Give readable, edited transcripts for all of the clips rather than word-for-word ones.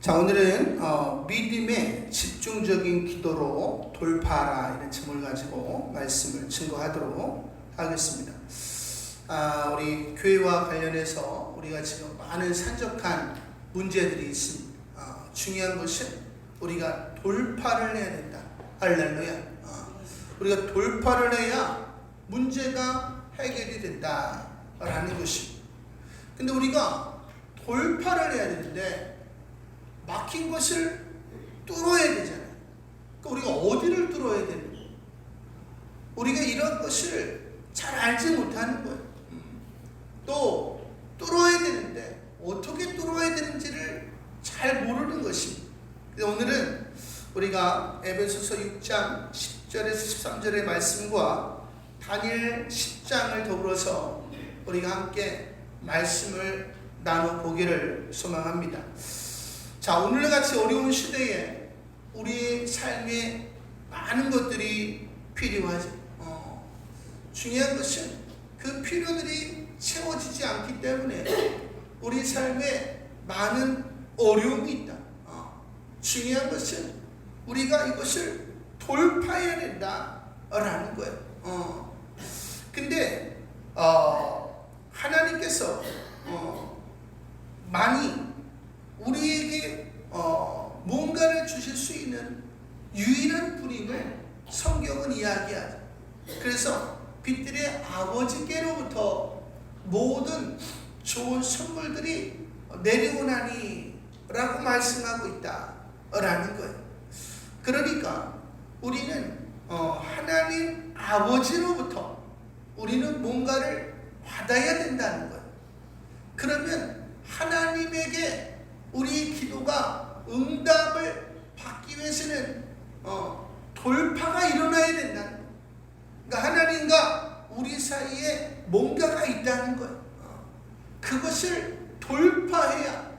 자, 오늘은 믿음의 집중적인 기도로 돌파하라 이런 제목을 가지고 말씀을 증거하도록 하겠습니다. 우리 교회와 관련해서 우리가 지금 많은 산적한 문제들이 있습니다. 중요한 것은 우리가 돌파를 해야 된다. 할렐루야. 우리가 돌파를 해야 문제가 해결이 된다라는 것입니다. 근데 우리가 돌파를 해야 되는데 막힌 것을 뚫어야 되잖아요. 그러니까 우리가 어디를 뚫어야 되는 거예요? 우리가 이런 것을 잘 알지 못하는 거예요. 또 뚫어야 되는데 어떻게 뚫어야 되는지를 잘 모르는 것입니다. 그래서 오늘은 우리가 에베소서 6장 10절에서 13절의 말씀과 다니엘 10장을 더불어서 우리가 함께 말씀을 나눠보기를 소망합니다. 자, 오늘같이 어려운 시대에 우리의 삶에 많은 것들이 필요하죠. 중요한 것은 그 필요들이 채워지지 않기 때문에 우리 삶에 많은 어려움이 있다. 중요한 것은 우리가 이것을 돌파해야 된다라는 거예요. 근데 하나님께서 많이 우리에게 뭔가를 주실 수 있는 유일한 분임을 성경은 이야기하죠. 그래서 빛들의 아버지께로부터 모든 좋은 선물들이 내려오나니 라고 말씀하고 있다라는 거예요. 그러니까 우리는 하나님 아버지로부터 우리는 뭔가를 받아야 된다는 거예요. 그러면 하나님에게 우리 기도가 응답을 받기 위해서는 돌파가 일어나야 된다는 거예요. 그러니까 하나님과 우리 사이에 뭔가가 있다는 거예요. 그것을 돌파해야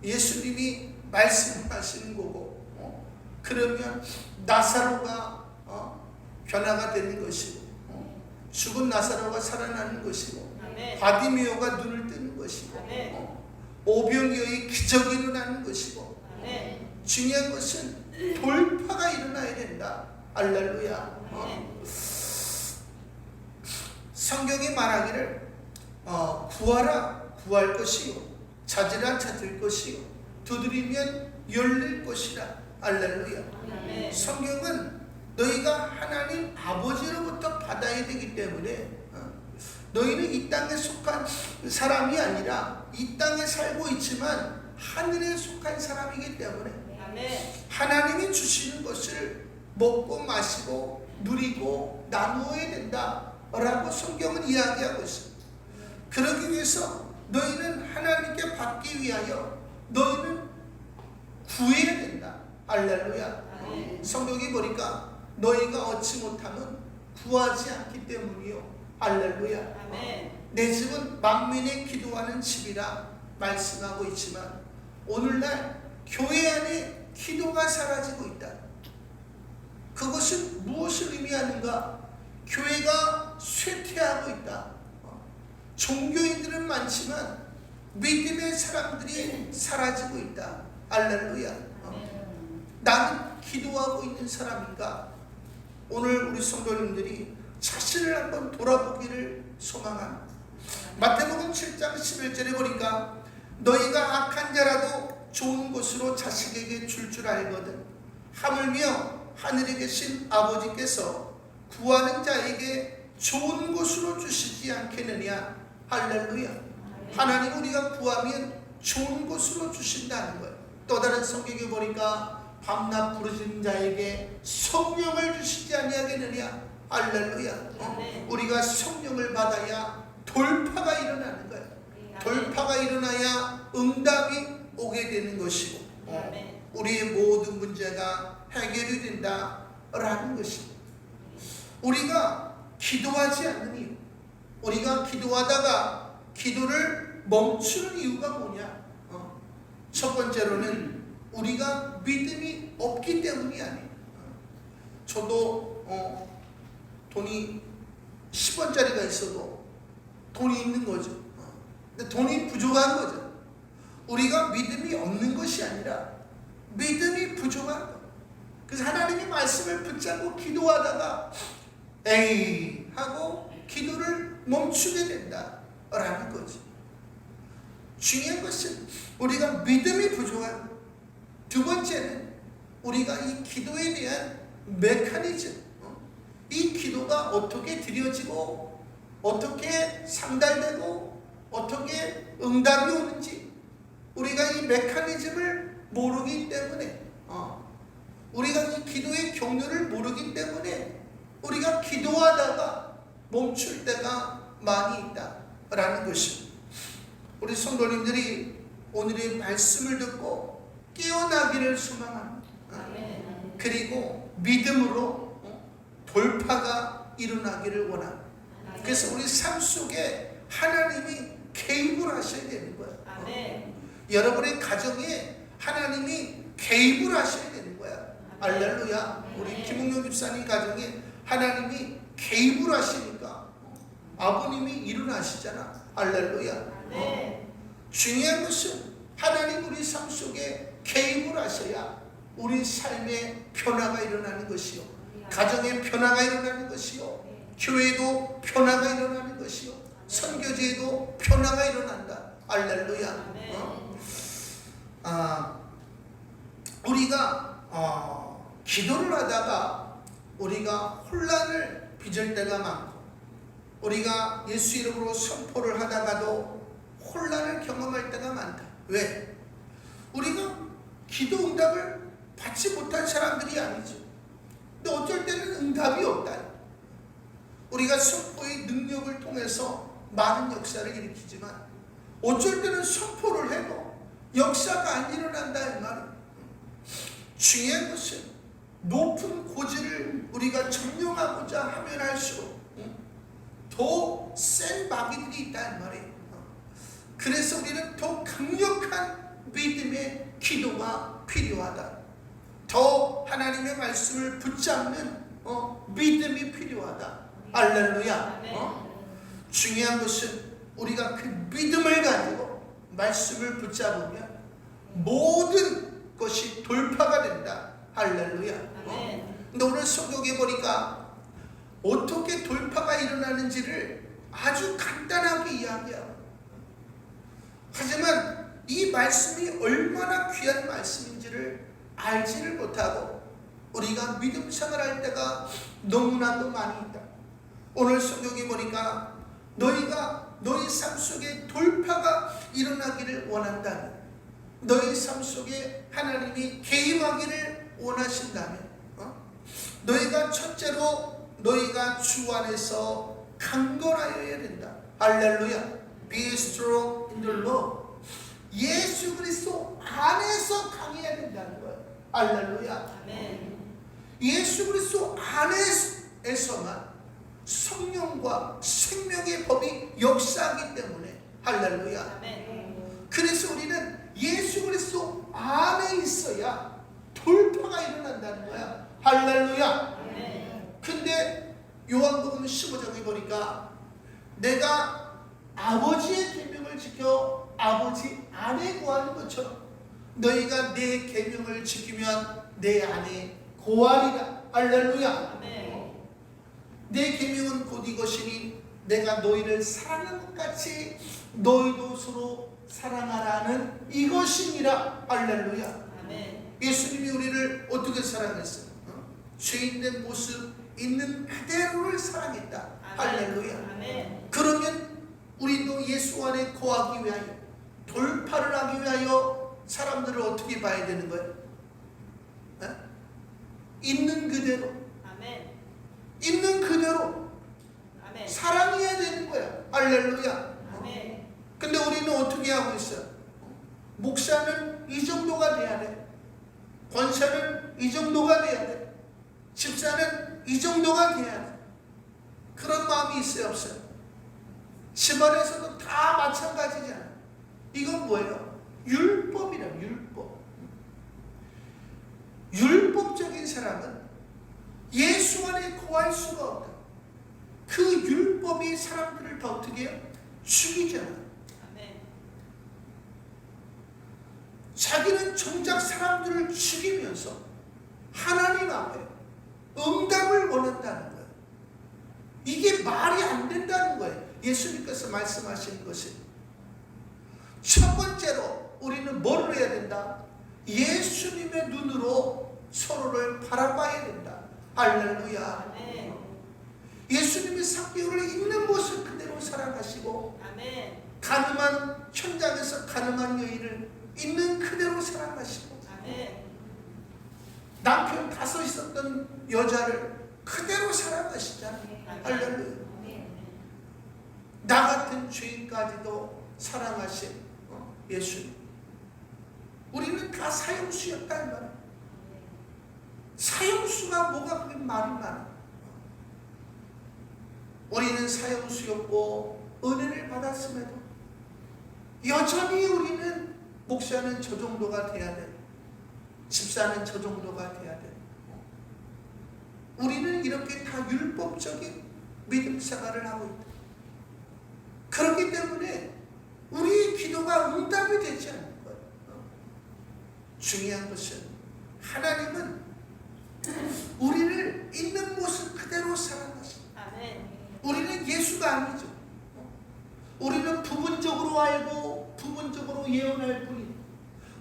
예수님이 말씀하시는 거고, 그러면 나사로가 변화가 되는 것이고, 죽은 나사로가 살아나는 것이고, 바디메오가 눈을 뜨는 것이고, 오병이어의 기적이 일어나는 것이고, 중요한 것은 돌파가 일어나야 된다. 할렐루야. 성경이 말하기를 구하라 구할 것이요, 찾으라 찾을 것이요, 두드리면 열릴 것이라. 할렐루야. 성경은 너희가 하나님 아버지로부터 받아야 되기 때문에 너희는 이 땅에 속한 사람이 아니라 이 땅에 살고 있지만 하늘에 속한 사람이기 때문에 하나님이 주시는 것을 먹고 마시고 누리고 나누어야 된다라고 성경은 이야기하고 있습니다. 그러기 위해서 너희는 하나님께 받기 위하여 너희는 구해야 된다. 할렐루야. 성경이 보니까 너희가 얻지 못하면 구하지 않기 때문이요. 할렐루야. 내 집은 만민의 기도하는 집이라 말씀하고 있지만 오늘날 교회 안에 기도가 사라지고 있다. 그것은 무엇을 의미하는가? 교회가 쇠퇴하고 있다. 종교인들은 많지만 믿음의 사람들이 사라지고 있다. 할렐루야. 나는 기도하고 있는 사람인가? 오늘 우리 성도님들이 자신을 한번 돌아보기를 소망합니다. 마태복음 7장 11절에 보니까 너희가 악한 자라도 좋은 것으로 자식에게 줄 알거든 하물며 하늘에 계신 아버지께서 구하는 자에게 좋은 것으로 주시지 않겠느냐. 할렐루야. 하나님 우리가 구하면 좋은 것으로 주신다는 거예요. 또 다른 성경에 보니까 밤낮 부르짖는 자에게 성령을 주시지 아니하겠느냐. 할렐루야. 우리가 성령을 받아야 돌파가 일어나는 거예요. 돌파가 일어나야 응답이 오게 되는 것이고, 우리의 모든 문제가 해결이 된다라는 것입니다. 우리가 기도하지 않는 이유, 우리가 기도하다가 기도를 멈추는 이유가 뭐냐? 첫 번째로는 우리가 믿음이 없기 때문이 아니에요. 저도 돈이 10원짜리가 있어도 돈이 있는 거죠. 근데 돈이 부족한 거죠. 우리가 믿음이 없는 것이 아니라 믿음이 부족한 것. 그래서 하나님의 말씀을 붙잡고 기도하다가 에이 하고 기도를 멈추게 된다라는 거지. 중요한 것은 우리가 믿음이 부족한 것. 두 번째는 우리가 이 기도에 대한 메커니즘, 이 기도가 어떻게 드려지고 어떻게 상달되고 어떻게 응답이 오는지 우리가 이 메커니즘을 모르기 때문에 우리가 이 기도의 경로를 모르기 때문에 우리가 기도하다가 멈출 때가 많이 있다라는 것입니다. 우리 성도님들이 오늘의 말씀을 듣고 깨어나기를 소망합니다. 그리고 믿음으로 돌파가 일어나기를 원합니다. 그래서 우리 삶 속에 하나님이 개입을 하셔야 되는 거예요. 여러분의 가정에 하나님이 개입을 하셔야 되는 거야. 할렐루야. 우리 김웅룡 집사님 가정에 하나님이 개입을 하시니까 아버님이 일어나시잖아. 할렐루야. 중요한 것은 하나님 우리 삶 속에 개입을 하셔야 우리 삶에 변화가 일어나는 것이요, 가정에 변화가 일어나는 것이요, 교회도 변화가 일어나는 것이요, 선교제에도 변화가 일어난다. 할렐루야. 우리가 기도를 하다가 우리가 혼란을 빚을 때가 많고, 우리가 예수 이름으로 선포를 하다가도 혼란을 경험할 때가 많다. 왜? 우리가 기도 응답을 받지 못한 사람들이 아니죠. 근데 어쩔 때는 응답이 없다. 우리가 선포의 능력을 통해서 많은 역사를 일으키지만 어쩔 때는 선포를 해도 역사가 안 일어난다 이 말이에요. 중요한 것은 높은 고지를 우리가 점령하고자 하면 할수록 더 센 마귀들이 있다 이 말이에요. 그래서 우리는 더 강력한 믿음의 기도가 필요하다. 더 하나님의 말씀을 붙잡는 믿음이 필요하다. 할렐루야. 중요한 것은 우리가 그 믿음을 가지고 말씀을 붙잡으면 모든 것이 돌파가 된다. 할렐루야. 근데 오늘 성경에 보니까 어떻게 돌파가 일어나는지를 아주 간단하게 이야기해요. 하지만 이 말씀이 얼마나 귀한 말씀인지를 알지를 못하고 우리가 믿음 생활할 때가 너무나도 많이 있다. 오늘 성경에 보니까 너희가 너희 삶 속에 돌파가 일어나기를 원한다면, 너희 삶 속에 하나님이 개입하기를 원하신다면 너희가 첫째로 너희가 주 안에서 강건하여야 된다. 할렐루야. Be strong in the Lord. 예수 그리스도 안에서 강해야 된다는 거예요. 할렐루야. 예수 그리스도 안에서만 성령과 생명의 법이 역사하기 때문에 할렐루야. 그래서 우리는 예수 그리스도 안에 있어야 돌파가 일어난다는 거야. 할렐루야. 근데 요한복음 15장에 보니까 내가 아버지의 계명을 지켜 아버지 안에 거하는 것처럼 너희가 내 계명을 지키면 내 안에 거하리라. 할렐루야. 내 계명은 곧 이것이니 내가 너희를 사랑한 것 같이 너희도 서로 사랑하라는 이것이니라. 할렐루야. 예수님이 우리를 어떻게 사랑했어요? 죄인된 모습 있는 그대로를 사랑했다. 할렐루야. 그러면 우리도 예수 안에 거하기 위하여, 돌파를 하기 위하여 사람들을 어떻게 봐야 되는 거예요? 있는 그대로, 있는 그대로 사랑해야 되는 거야. 할렐루야. 근데 우리는 어떻게 하고 있어요? 목사는 이 정도가 돼야 돼, 권사는 이 정도가 돼야 돼, 집사는 이 정도가 돼야 돼. 그런 마음이 있어요, 없어요? 집안에서도 다 마찬가지잖아. 이건 뭐예요? 율법이라. 율법적인 사람은 예수 안에 거할 수가 없다. 그 율법이 사람들을 더 어떻게 해요? 죽이잖아. 자기는 정작 사람들을 죽이면서 하나님 앞에 응답을 원한다는 거예요. 이게 말이 안 된다는 거예요. 예수님께서 말씀하시는 것이 첫 번째로 우리는 뭘 해야 된다? 예수님의 눈으로 서로를 바라봐야 된다. 할렐루야. 아멘. 예수님이 삭개오를 있는 모습 그대로 사랑하시고 아멘. 가늠한 현장에서 가늠한 여인을 있는 그대로 사랑하시고 아멘. 남편 다섯 있었던 여자를 그대로 사랑하시잖아요. 할렐루야. 나 같은 죄인까지도 사랑하신 예수님. 우리는 다 사형수였다 이 말이야. 사형수가 뭐가 그렇게 말이 많아. 우리는 사형수였고 은혜를 받았음에도 여전히 우리는 목사는 저 정도가 돼야 돼. 집사는 저 정도가 돼야 돼. 우리는 이렇게 다 율법적인 믿음 생활을 하고 있다. 그렇기 때문에 우리의 기도가 응답이 되지 않는 거예요. 중요한 것은 하나님은 우리를 있는 모습 그대로 사랑하십니다. 아멘. 우리는 예수가 아니죠. 우리는 부분적으로 알고 부분적으로 예언할 뿐이에요.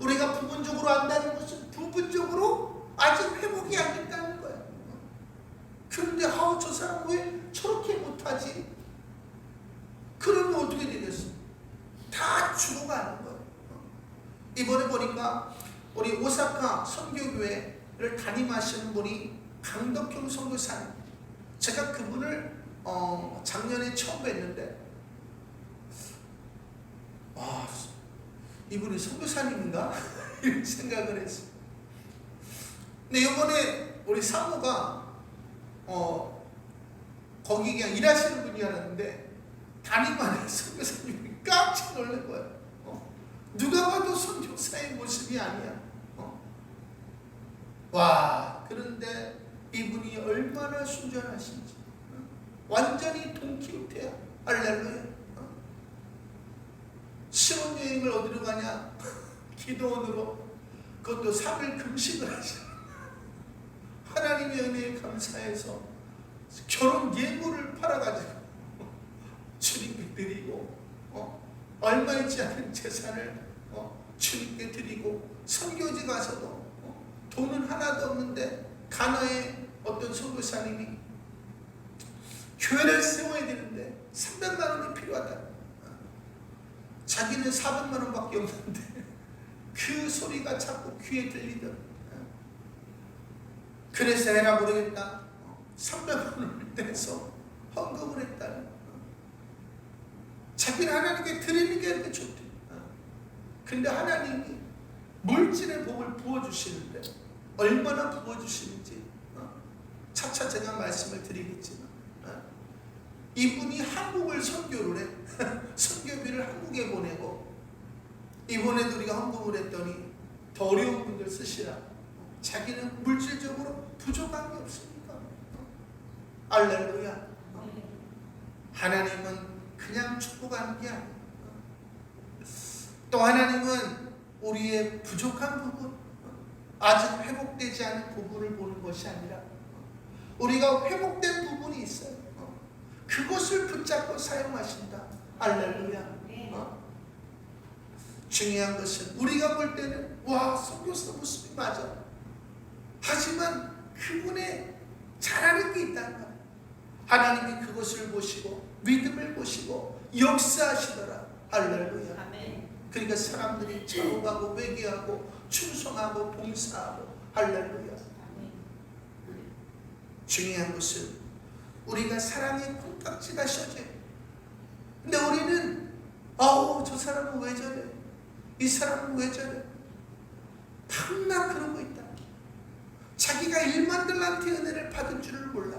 우리가 부분적으로 안다는 것은 부분적으로 아직 회복이 안 됐다는 거예요. 그런데 저 사람 왜 저렇게 못하지? 그러면 어떻게 되겠어? 다 죽어가는 거예요. 이번에 보니까 우리 오사카 선교교회를 담임하시는 분이 강덕형 선교사님. 제가 그분을 작년에 처음 뵀는데 이분이 선교사님인가? 이런 생각을 했어요. 근데 이번에 우리 사모가 거기 그냥 일하시는 분이 알았는데 담임하는 선교사님이 깜짝 놀란 거예요. 누가 봐도 선교사의 모습이 아니야. 와, 그런데 이분이 얼마나 순전하신지. 완전히 돈키호테야. 할렐루야. 신혼여행을 어디로 가냐? 기도원으로. 그것도 3일 금식을 하셔. 하나님의 은혜에 감사해서 결혼 예물을 팔아가지고 주님께 드리고 얼마 있지 않은 재산을 주님께 드리고 선교지 가서도 돈은 하나도 없는데 가나에 어떤 선교사님이 교회를 세워야 되는데 300만 원이 필요하다. 자기는 400만 원밖에 없는데 그 소리가 자꾸 귀에 들리더라. 그래서 해라 모르겠다. 300만 원을 떼서 헌금을 했다. 자기는 하나님께 드리는 게 이렇게 좋대. 근데 하나님이 물질의 복을 부어주시는데 얼마나 부어주시는지 차차 제가 말씀을 드리겠지만 이분이 한국을 선교를 해. 선교비를 한국에 보내고 이번에도 우리가 헌금을 했더니 더 어려운 분들 쓰시라. 자기는 물질적으로 부족한 게 없으니까. 할렐루야. 하나님은 그냥 축복하는 게 아니에요. 또 하나님은 우리의 부족한 부분, 아직 회복되지 않은 부분을 보는 것이 아니라 우리가 회복된 부분이 있어요. 그것을 붙잡고 사용하신다. 할렐루야. 중요한 것은 우리가 볼 때는 와, 선교사 모습이 맞아. 하지만 그분의 잘하는 게 있다는 거예요. 하나님이 그것을 보시고 믿음을 보시고 역사하시더라. 할렐루야. 아멘. 그러니까 사람들이 좌우하고 회개하고 충성하고 봉사하고 할렐루야. 아멘. 중요한 것은 우리가 사랑의 콩깍지가 씌어져요. 근데 우리는 저 사람은 왜 저래? 이 사람은 왜 저래? 밤낮 그러고 있다. 자기가 일만들한테 은혜를 받은 줄을 몰라.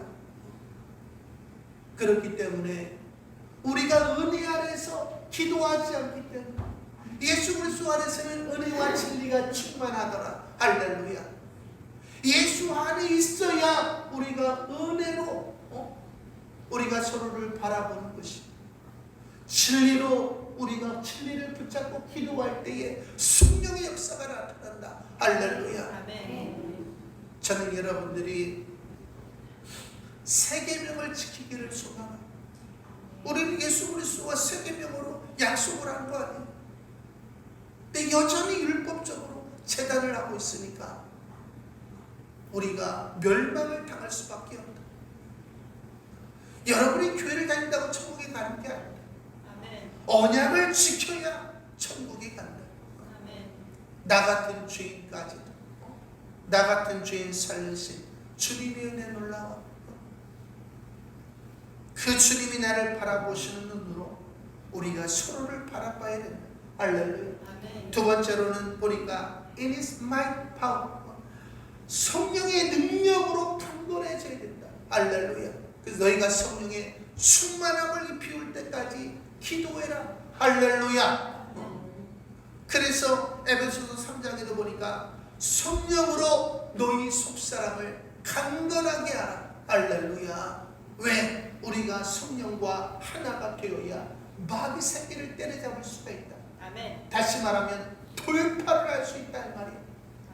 그렇기 때문에 우리가 은혜 아래서 기도하지 않기 때문에 예수 그리스도 안에서는 은혜와 진리가 충만하더라. 할렐루야. 예수 안에 있어야 우리가 은혜로 우리가 서로를 바라보는 것이 진리로 우리가 진리를 붙잡고 기도할 때에 성령의 역사가 나타난다. 할렐루야. 저는 여러분들이 세계명을 지키기를 소망합니다. 우리는 예수 그리스도와 세계명으로 약속을 한 거 아니에요. 근데 여전히 율법적으로 재단을 하고 있으니까 우리가 멸망을 당할 수밖에 없다. 여러분이 교회를 다닌다고 천국에 가는 게 아니다. 언약을 지켜야 천국에 간다. 나 같은 죄인까지도, 나 같은 죄인 살리신 주님의 은혜 놀라워. 그 주님이 나를 바라보시는 눈으로 우리가 서로를 바라봐야 된다. 할렐루야. 두 번째로는 보니까 It is my power. 성령의 능력으로 강건해져야 된다. 할렐루야. 그래서 너희가 성령의 충만함을 비울 때까지 기도해라. 할렐루야. 그래서 에베소서 3장에도 보니까 성령으로 너희 속사람을 강건하게 하라. 할렐루야. 왜? 우리가 성령과 하나가 되어야 마귀 새끼를 때려잡을 수가 있다. 아멘. 다시 말하면 돌파를 할 수 있다는 말이에요.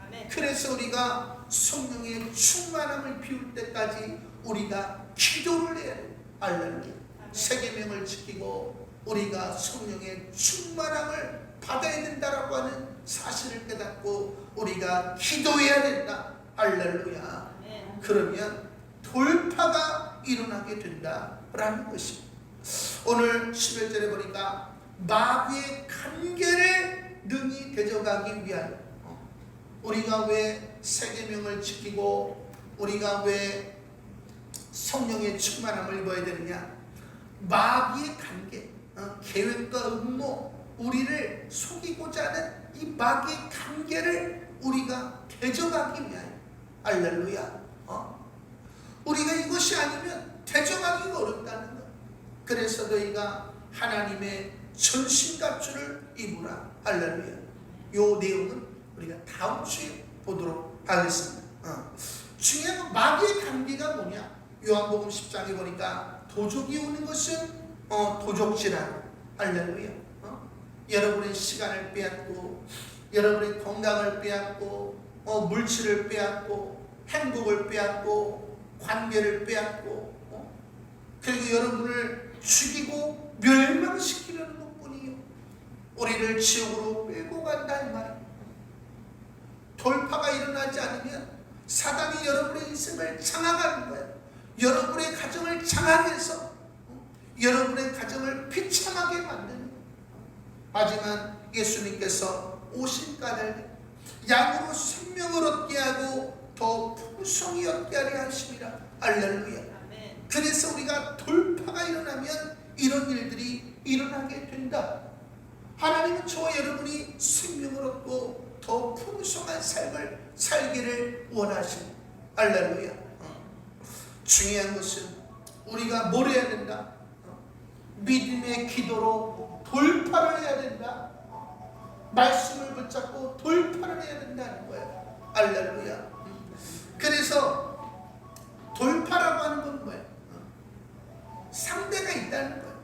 아멘. 그래서 우리가 성령의 충만함을 비울 때까지 우리가 기도를 해야 돼요. 할렐루야. 세계명을 지키고 우리가 성령의 충만함을 받아야 된다라고 하는 사실을 깨닫고 우리가 기도해야 된다. 할렐루야. 아멘. 그러면 돌파가 일어나게 된다라는 것입니다. 오늘 11절에 보니까 마귀의 관계를 능히 대적하기 위하여 우리가 왜 세계명을 지키고 우리가 왜 성령의 충만함을 입어야 되느냐? 마귀의 관계, 계획과 음모, 우리를 속이고자 하는 이 마귀의 관계를 우리가 대적하기 위하여. 할렐루야. 우리가 이것이 아니면 대적하기가 어렵다는 것. 그래서 너희가 하나님의 전신갑주를 입으라. 할렐루야. 요 내용은 우리가 다음 주에 보도록 하겠습니다. 중요한 건 마귀의 관계가 뭐냐? 요한복음 10장에 보니까 도적이 오는 것은 도적질하고. 할렐루야. 여러분의 시간을 빼앗고 여러분의 건강을 빼앗고 물질을 빼앗고 행복을 빼앗고 관계를 빼앗고 그리고 여러분을 죽이고 멸망시키려는 것뿐이요. 우리를 지옥으로 끌고 간다는 말이에요. 돌파가 일어나지 않으면 사단이 여러분의 인생을 장악하는 거예요. 여러분의 가정을 장악해서 여러분의 가정을 비참하게 만드는 거예요. 하지만 예수님께서 오신 까닭에 양으로 생명을 얻게 하고 더 풍성히 얻게 하려 하심이라. 할렐루야. 그래서 우리가 돌파가 일어나면 이런 일들이 일어나게 된다. 하나님은 저와 여러분이 생명을 얻고 더 풍성한 삶을 살기를 원하십니다. 할렐루야. 중요한 것은 우리가 뭘 해야 된다? 믿음의 기도로 돌파를 해야 된다. 말씀을 붙잡고 돌파를 해야 된다는 거예요. 할렐루야. 그래서 돌파라고 하는 건 뭐예요? 상대가 있다는 거예요.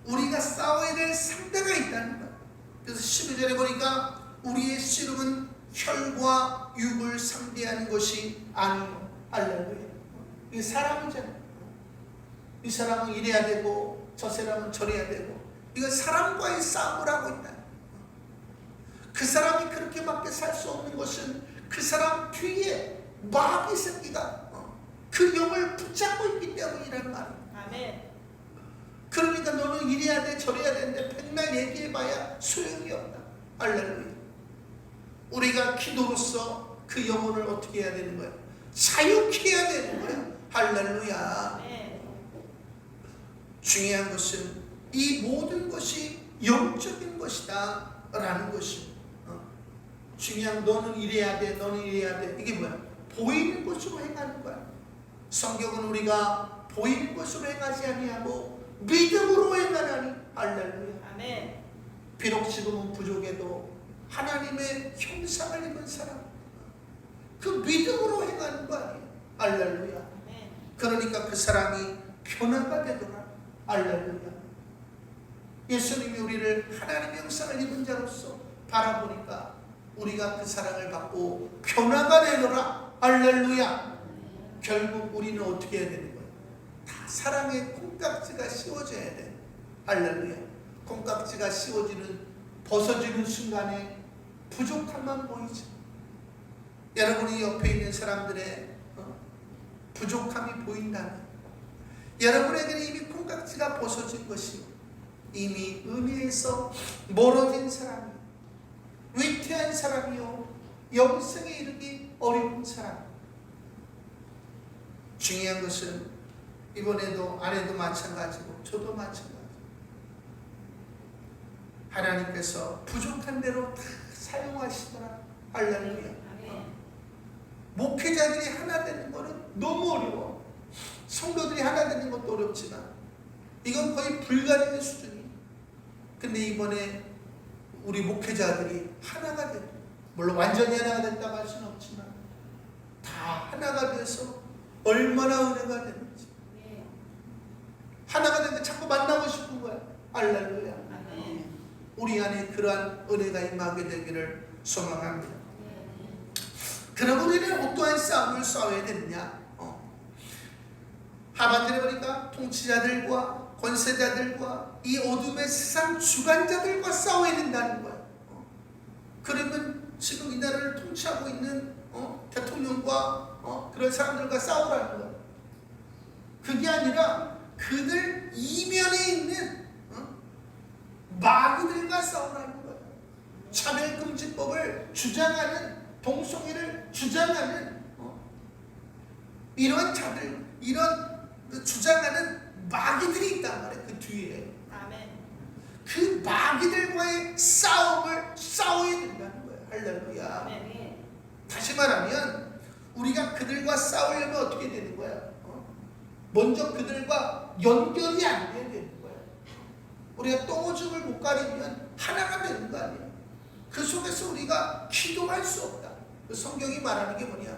우리가 싸워야 될 상대가 있다는 거예요. 그래서 12절에 보니까 우리의 씨름은 혈과 육을 상대하는 것이 아니요. 할렐루야. 이 사람이잖아요. 이 사람은 이래야 되고 저 사람은 저래야 되고 이건 사람과의 싸움을 하고 있다. 그 사람이 그렇게밖에 살 수 없는 것은 그 사람 뒤에 마귀 새끼가 그 영을 붙잡고 있기 때문이라는 말이에요. 아멘. 그러니까 너는 이래야 돼 저래야 되는데 백날 얘기해봐야 소용이 없다. 할렐루야. 우리가 기도로서 그 영혼을 어떻게 해야 되는 거야? 자유케 해야 되는 거야. 할렐루야. 아멘. 중요한 것은 이 모든 것이 영적인 것이다 라는 것이 중요한. 너는 이래야 돼 너는 이래야 돼 이게 뭐야? 보이는 것으로 행하는 거야. 성경은 우리가 보이는 것으로 행하지 아니하고 믿음으로 행하나니. 할렐루야. 아멘. 비록 지금은 부족해도 하나님의 형상을 입은 사람 그 믿음으로 행하는 거 아니에요. 할렐루야. 아멘. 그러니까 그 사람이 변화가 되더라. 할렐루야. 예수님이 우리를 하나님의 형상을 입은 자로서 바라보니까 우리가 그 사랑을 받고 변화가 되노라. 할렐루야. 결국 우리는 어떻게 해야 되는 거예요? 다 사랑의 콩깍지가 씌워져야 돼. 할렐루야. 콩깍지가 벗어지는 순간에 부족함만 보이죠. 여러분이 옆에 있는 사람들의 부족함이 보인다면 여러분에게는 이미 콩깍지가 벗어진 것이요, 이미 은혜에서 멀어진 사람이, 위태한 사람이요, 영생에 이르기 어려운 사람. 중요한 것은 이번에도 아내도 마찬가지고 저도 마찬가지. 하나님께서 부족한 대로 다 사용하시더라. 할렐루야. 목회자들이 하나 되는 것은 너무 어려워. 성도들이 하나 되는 것도 어렵지만 이건 거의 불가능의 수준이에요. 근데 이번에 우리 목회자들이 하나가 됐다. 물론 완전히 하나가 됐다고 할 수는 없지만 다 하나가 돼서 얼마나 은혜가 되는지. 하나가 되니까 자꾸 만나고 싶은 거야. 할렐루야. 우리 안에 그러한 은혜가 임하게 되기를 소망합니다. 그럼 우리는 어떠한 싸움을 싸워야 되느냐? 하반절에 보니까 통치자들과 권세자들과 이 어둠의 세상 주관자들과 싸워야 된다는 거예요. 그러면 지금 이 나라를 통치하고 있는 대통령과 그런 사람들과 싸우라는 거예요. 그게 아니라 그들 이면에 있는 마귀들과 싸우라는 거예요. 차별금지법을 주장하는, 동성애를 주장하는 이런 자들, 이런 주장하는 마귀들이 있단 말이에요. 그 뒤에. 아멘. 그 마귀들과의 싸움을 싸워야 된다는 거예요. 할렐루야. 아멘. 다시 말하면 우리가 그들과 싸우려면 어떻게 되는 거야? 먼저 그들과 연결이 안 돼야 되는 거야. 우리가 똥오줌을 못 가리면 하나가 되는 거 아니에요. 그 속에서 우리가 기도할 수 없다. 그 성경이 말하는 게 뭐냐?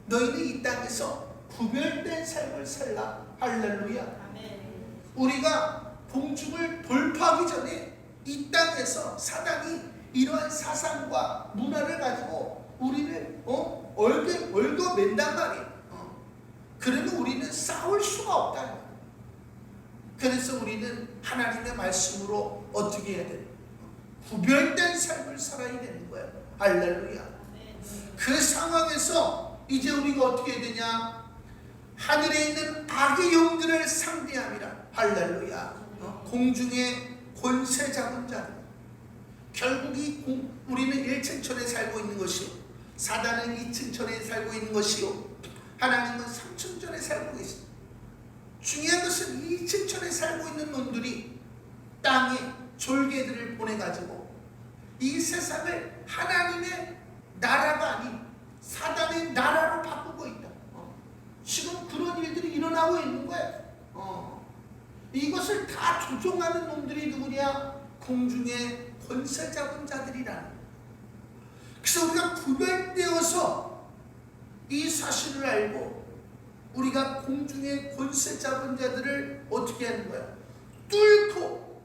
너희는 이 땅에서 구별된 삶을 살라. 할렐루야. 아멘. 우리가 공중을 돌파하기 전에 이 땅에서 사단이 이러한 사상과 문화를 가지고 우리를 얼도맨단 말이에요. 그러면 우리는 싸울 수가 없다. 그래서 우리는 하나님의 말씀으로 어떻게 해야 돼? 구별된 삶을 살아야 되는 거예요. 할렐루야. 그 상황에서 이제 우리가 어떻게 해야 되냐? 하늘에 있는 악의 영들을 상대함이라. 할렐루야. 공중의 권세 잡은 자들. 결국 우리는 1층천에 살고 있는 것이요, 사단은 2층천에 살고 있는 것이요, 하나님은 3층천에 살고 계십니다. 중요한 것은 2층천에 살고 있는 놈들이 땅에 졸개들을 보내가지고 이 세상을 하나님의 나라가 아닌 사단의 나라로 바꾸고 있다. 지금 그런 일들이 일어나고 있는 거예요. 이것을 다 조종하는 놈들이 누구냐? 공중의 권세 잡은 자들이라는 거예요. 그래서 우리가 구별되어서 이 사실을 알고 우리가 공중의 권세 잡은 자들을 어떻게 하는 거야? 뚫고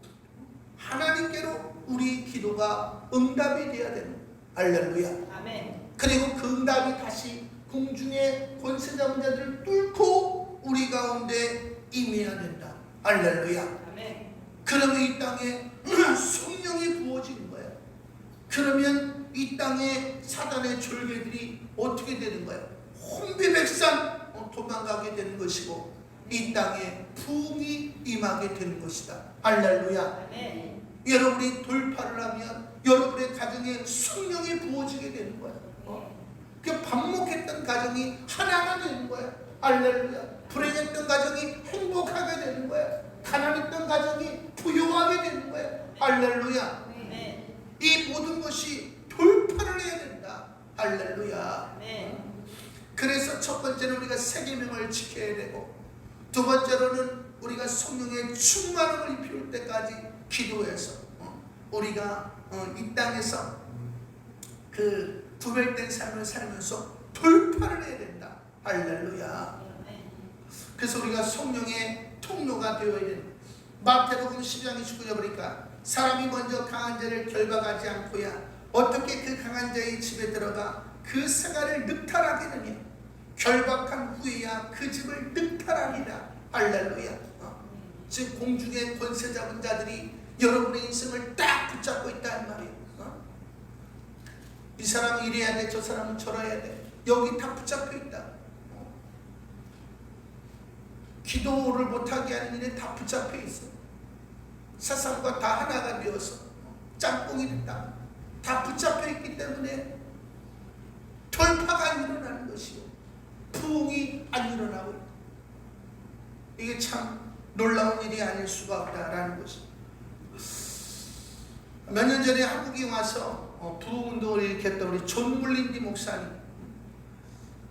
하나님께로 우리 기도가 응답이 되어야 되는 거야. 할렐루야. 아멘. 그리고 그 응답이 다시 공중의 권세 잡은 자들을 뚫고 우리 가운데 임해야 된다. 할렐루야. 아멘. 그러면 이 땅에 성령이 부어지는 거예요. 그러면 이 땅에 사단의 졸개들이 어떻게 되는 거예요? 혼비백산 도망가게 되는 것이고 이 땅에 부흥이 임하게 되는 것이다. 할렐루야. 아멘. 여러분이 돌파를 하면 여러분의 가정에 성령이 부어지게 되는 거예요. 그 반목했던 가정이 하나가 되는 거예요. 할렐루야. 불행했던 가정이 행복하게 되는 거예요. 가난했던 가정이 부유하게 되는 거예요. 할렐루야. 네. 이 모든 것이 돌파를 해야 된다. 할렐루야. 네. 그래서 첫 번째는 우리가 세계명을 지켜야 되고, 두 번째로는 우리가 성령의 충만함을 입힐 때까지 기도해서 우리가 이 땅에서 그 구별된 삶을 살면서 돌파를 해야 된다. 할렐루야. 그래서 우리가 성령의 통로가 되어야 되는, 마태복음 12장 29절 보니까 사람이 먼저 강한 자를 결박하지 않고야 어떻게 그 강한 자의 집에 들어가 그 생활을 늑탈하겠느냐. 결박한 후에야 그 집을 늑탈하리라. 할렐루야. 지금 공중의 권세 잡은 자들이 여러분의 인생을 딱 붙잡고 있다는 말이에요. 이 사람은 이래야 돼, 저 사람은 저래야 돼. 여기 다 붙잡혀 있다. 기도를 못하게 하는 일에 다 붙잡혀 있어. 세상과 다 하나가 되어서 짬뽕이 됐다. 다 붙잡혀 있기 때문에 돌파가 안 일어나는 것이요, 부흥이 안 일어나고 있다. 이게 참 놀라운 일이 아닐 수가 없다라는 것입니다. 몇 년 전에 한국에 와서 부흥운동을 일으켰던 우리 존 물린디 목사님,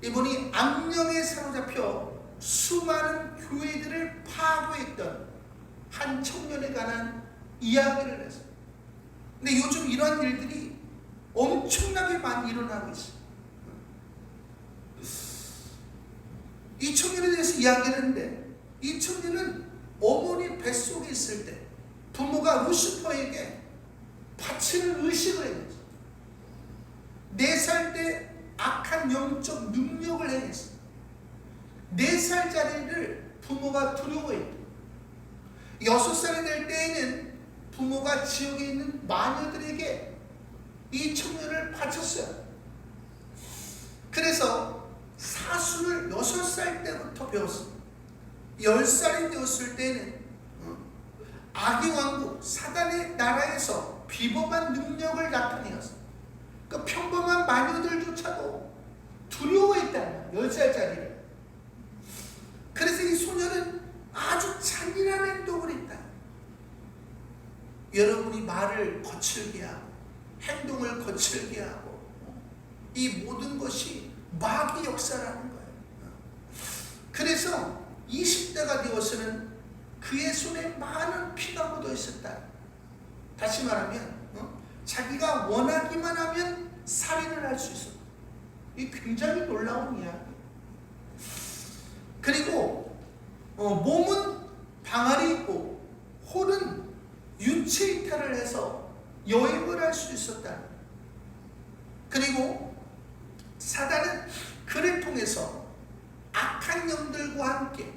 이분이 악령에 사로잡혀 수많은 교회들을 파괴했던 한 청년에 관한 이야기를 했어요. 근데 요즘 이런 일들이 엄청나게 많이 일어나고 있어요. 이 청년에 대해서 이야기를 했는데, 이 청년은 어머니 뱃속에 있을 때 부모가 루시퍼에게 바치는 의식을 했어요. 4살 때 악한 영적 능력을 행했어요. 4살짜리를 부모가 두려워했고, 6살이 될 때에는 부모가 지역에 있는 마녀들에게 이 청년을 바쳤어요. 그래서 사수를 6살 때부터 배웠어요. 10살이 되었을 때는 악의 왕국 사단의 나라에서 비범한 능력을 나타내었어요. 그 평범한 마녀들조차도 두려워했다는 10살짜리를. 그래서 이 소녀는 아주 잔인한 행동을 했다. 여러분이 말을 거칠게 하고 행동을 거칠게 하고 이 모든 것이 마귀의 역사라는 거예요. 그래서 20대가 되어서는 그의 손에 많은 피가 묻어 있었다. 다시 말하면 자기가 원하기만 하면 살인을 할 수 있었다. 이 굉장히 놀라운 이야기. 그리고 몸은 방아리 있고 홀은 유체 이탈을 해서 여행을 할 수 있었다. 그리고 사단은 그를 통해서 악한 영들과 함께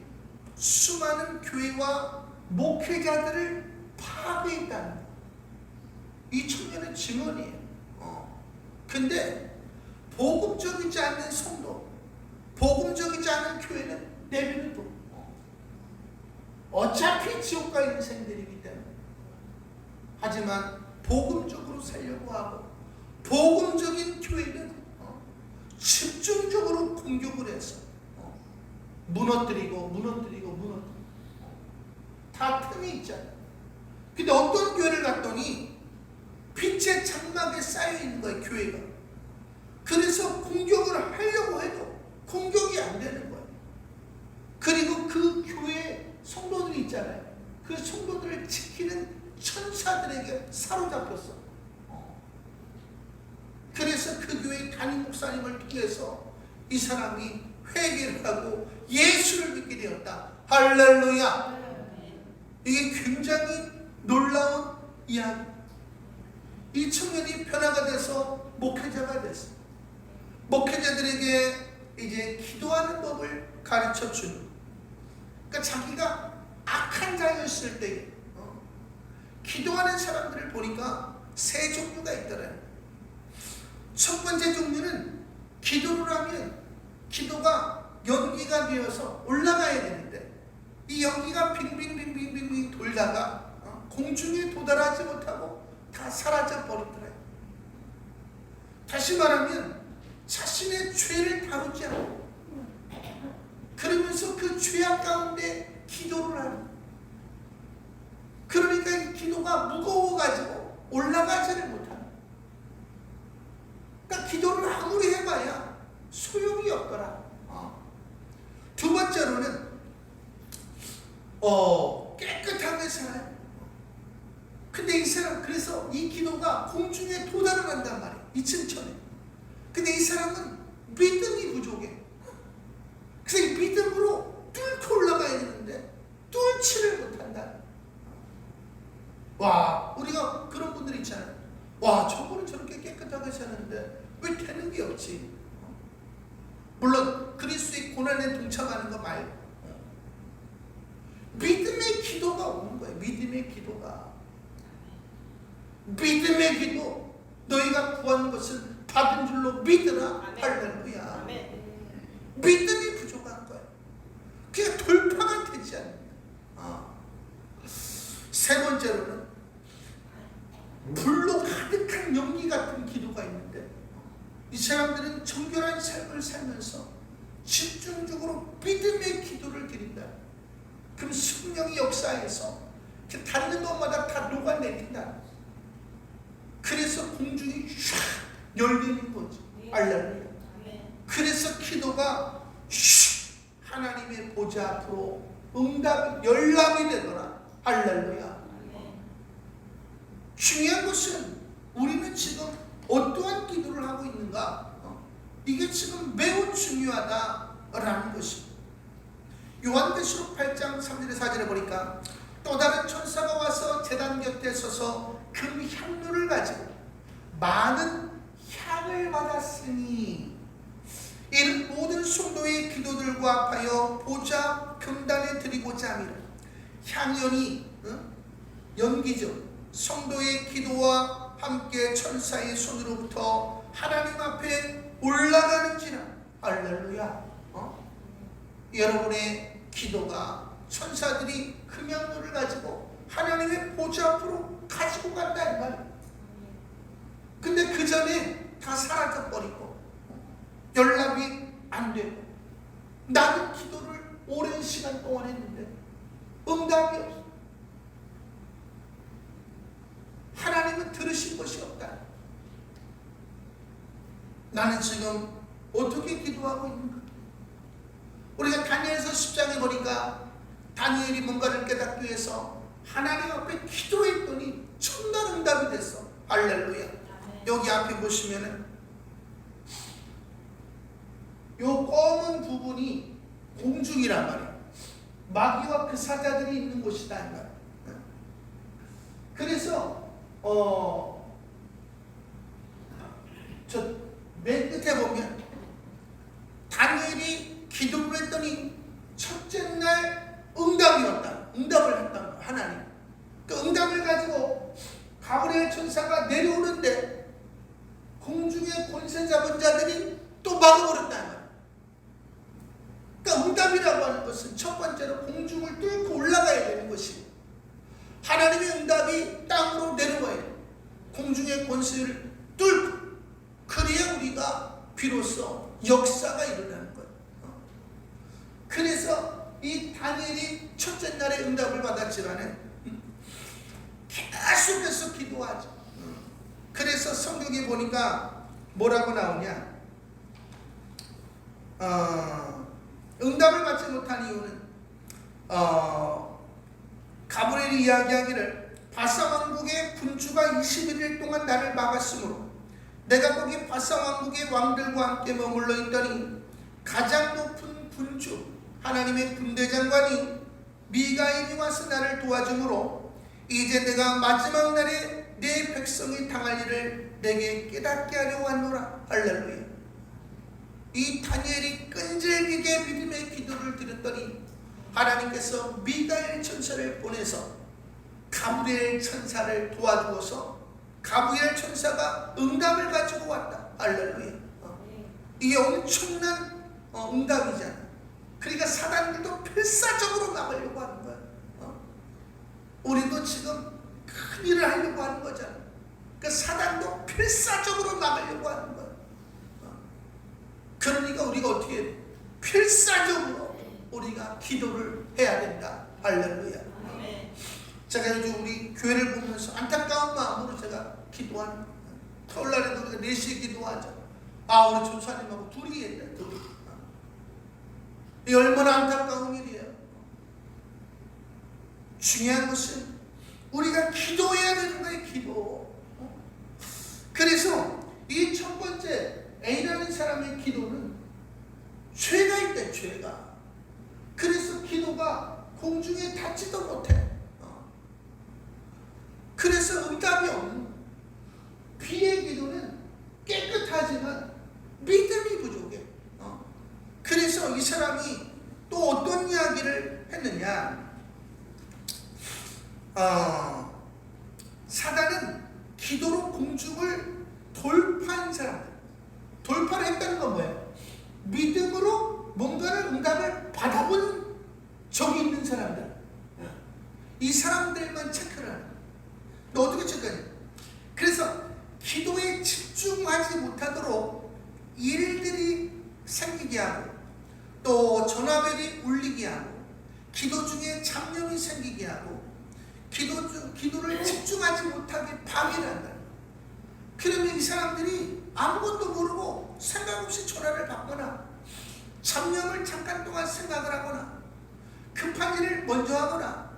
수많은 교회와 목회자들을 파괴했다는 거예요. 이 청년의 증언이에요. 근데 복음적이지 않는 성도, 복음적이지 않은 교회는 내비둬도 어차피 지옥 가 있는 생들이기 때문에. 하지만 복음적으로 살려고 하고 복음적인 교회는 집중적으로 공격을 해서 무너뜨리고 다 틈이 있잖아요. 근데 어떤 교회를 갔더니 빛의 장막에 쌓여있는 거예요, 교회가. 그래서 공격을 하려고 해도 공격이 안 되는 거예요. 그리고 그 교회 성도들이 있잖아요. 그 성도들을 지키는 천사들에게 사로잡혔어. 그래서 그 교회 담임 목사님을 통해서 이 사람이 회개를 하고 예수를 믿게 되었다. 할렐루야. 이게 굉장히 놀라운 이야기. 이 청년이 변화가 돼서 목회자가 됐어. 목회자들에게 이제 기도하는 법을 가르쳐 주는. 그러니까 자기가 악한 자였을 때 기도하는 사람들을 보니까 3 종류가 있더래요. 첫 번째 종류는 기도를 하면 기도가 연기가 되어서 올라가야 되는데 이 연기가 빙빙빙빙빙 돌다가 공중에 도달하지 못하고 다 사라져 버리더래요. 다시 말하면 자신의 죄를 다루지 않고 그러면서 그 죄악 가운데 기도를 하는 거예요. 그러니까 이 기도가 무거워가지고 올라가지를 못하는 거예요. 그러니까 기도를 아무리 해봐야 소용이 없더라. 두 번째로는 깨끗하게 살아요. 근데 이 사람, 그래서 이 기도가 공중에 도달을 한단 말이에요. 2층천에. 근데 이 사람은 믿음이 부족해. 그래서 이 믿음으로 뚫고 올라가야 되는데 뚫지를 못한다. 와, 우리가 그런 분들 있잖아요. 와, 저분은 저렇게 깨끗하게 사는데 왜 되는 게 없지? 물론 그리스도의 고난에 동참하는 거 말고 믿음의 기도가 오는 거예요. 믿음의 기도가. 믿음의 기도. 너희가 구하는 것은 받은 줄로 믿으라. 할렐루야. 믿음이 부족한 거예요. 그게 돌파가 되지 않는다. 세 번째로는 불로 가득한 연기 같은 기도가 있는데, 이 사람들은 정결한 삶을 살면서 집중적으로 믿음의 기도를 드린다. 그럼 성령의 역사에서 닿는 것마다 다 녹아내린다. 그래서 공중이 쫙 열리는 거지. 할렐루야. 그래서 기도가 하나님의 보좌 앞으로 응답이 연락이 되더라. 할렐루야. 중요한 것은 우리는 지금 어떠한 기도를 하고 있는가? 이게 지금 매우 중요하다라는 것입니다. 요한계시록 8장 3절에 4절에 보니까 또 다른 천사가 와서 제단 곁에 서서 금 향료를 가지고 많은 향을 받았으니 이는 모든 성도의 기도들과 합하여 보좌 금단에 드리고자 함이라. 향연이 연기죠. 성도의 기도와 함께 천사의 손으로부터 하나님 앞에 올라가는지라. 할렐루야. 여러분의 기도가 천사들이 금향로를 가지고 하나님의 보좌 앞으로 가지고 간다 이 말이에요. 근데 그 전에 다 사라져버리고 연락이 안 되고 나는 기도를 오랜 시간 동안 했는데 응답이 없어. 하나님은 들으신 것이 없다. 나는 지금 어떻게 기도하고 있는가? 우리가 다니엘서 10장에 보니까 다니엘이 뭔가를 깨닫기 위해서 하나님 앞에 기도했더니 첫날 응답이 됐어. 할렐루야. 여기 앞에 보시면은 요 검은 부분이 공중이란 말이야. 마귀와 그 사자들이 있는 곳이다 이 말이야. 그래서 저 맨 끝에 보면 다니엘이 기도를 했더니 첫째 날 응답이 왔다. 응답을 했단 말이야. 하나님. 그 응답을 가지고 가브리엘 천사가 내려오는데 공중의 권세 잡은 자들이 또 막아버렸다 말이야. 그러니까 응답이라고 하는 것은 첫 번째로 공중을 뚫고 올라가야 되는 것이고, 하나님의 응답이 땅으로 내려와야 돼. 공중의 권세를 뚫고, 그래야 우리가 비로소 역사가 일어나는 거예요. 그래서 이 다니엘이 첫째 날에 응답을 받았지만은 계속해서 기도하죠. 그래서 성경에 보니까 뭐라고 나오냐? 응답을 받지 못한 이유는 가브리엘이 이야기하기를 바사왕국의 군주가 21일 동안 나를 막았으므로 내가 거기 바사왕국의 왕들과 함께 머물러 있더니 가장 높은 군주 하나님의 군대장관이 미가엘이 와서 나를 도와주므로 이제 내가 마지막 날에 내 백성이 당할 일을 내게 깨닫게 하려고 하노라. 할렐루야. 이 다니엘이 끈질기게 믿음의 기도를 드렸더니 하나님께서 미가엘 천사를 보내서 가브리엘 천사를 도와주어서 가브리엘 천사가 응답을 가지고 왔다. 할렐루야. 이게 엄청난 응답이잖아. 그러니까 사단들도 필사적으로 막으려고 하는 거야. 우리도 지금 큰일을 하려고 하는 거잖아. 그 사단도 필사적으로 막으려고 하는 거야. 그러니까 우리가 어떻게 해? 필사적으로 우리가 기도를 해야 된다. 할렐루야. 제가 요즘 우리 교회를 보면서 안타까운 마음으로 제가 기도하는 거예요. 토요일날에도 우리가 4시에 기도하죠. 우리 전사님하고 둘이 했다. 둘이. 이 얼마나 안타까운 일이에요. 중요한 것은 우리가 기도해야 되는 거예요. 기도. 그래서 이 첫 번째 A라는 사람의 기도는 죄가 있대. 죄가. 그래서 기도가 공중에 닿지도 못해. 그래서 응답이 없는 거예요. 비의 기도는 깨끗하지만 믿음이 부족해. 그래서 이 사람이 또 어떤 이야기를 했느냐. 사단은 기도로 공중을 돌파한 사람들. 돌파를 했다는 건 뭐예요? 믿음으로 뭔가를 응답을 받아본 적이 있는 사람들. 이 사람들만 체크를 하는 거예요. 너 어떻게 체크하냐? 그래서 기도에 집중하지 못하도록 일들이 생기게 하고 또 전화벨이 울리게 하고 기도 중에 잡념이 생기게 하고 기도를 집중하지 못하게 방해를 한다. 그러면 이 사람들이 아무것도 모르고 생각 없이 전화를 받거나 잡념을 잠깐 동안 생각을 하거나 급한 일을 먼저 하거나